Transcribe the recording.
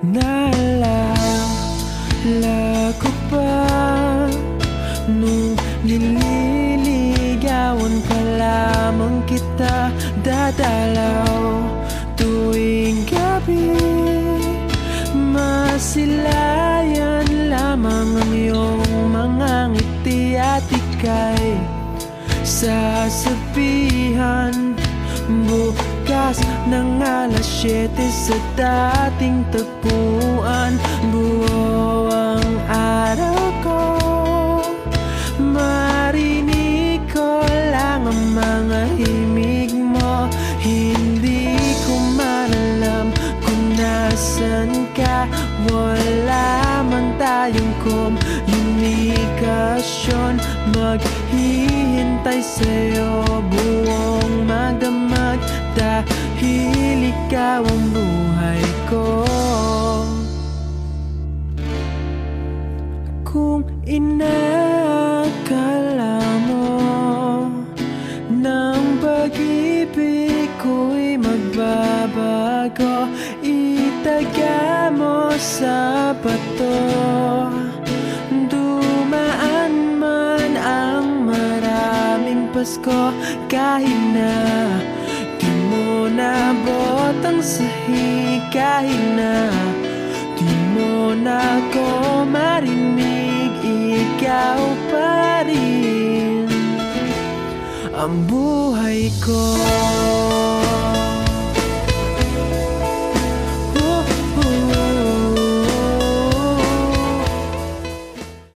Naalala ko pa nung nililigawan pa lamang kita, dadalaw tuwing gabi. Masilayan lamang ang iyong mga ngiti at ika'y sasabihan bukas ng alas 7 sa dating tagpuan. Buo ang araw ko, marinig ko lang ang mga himig mo. Hindi ko man alam kung nasan ka, wala man tayong komunikasyon. Maghihintay sa'yo buong magdamag, dahil ikaw ang buhay ko. Kung inakala mo ng pag-ibig ko'y magbabago, itaga mo sa bato. Dumaan man ang maraming Pasko, kahit na di mo nabot ang sahig, kahit na di mo na ako marinig, ikaw pa rin ang buhay ko.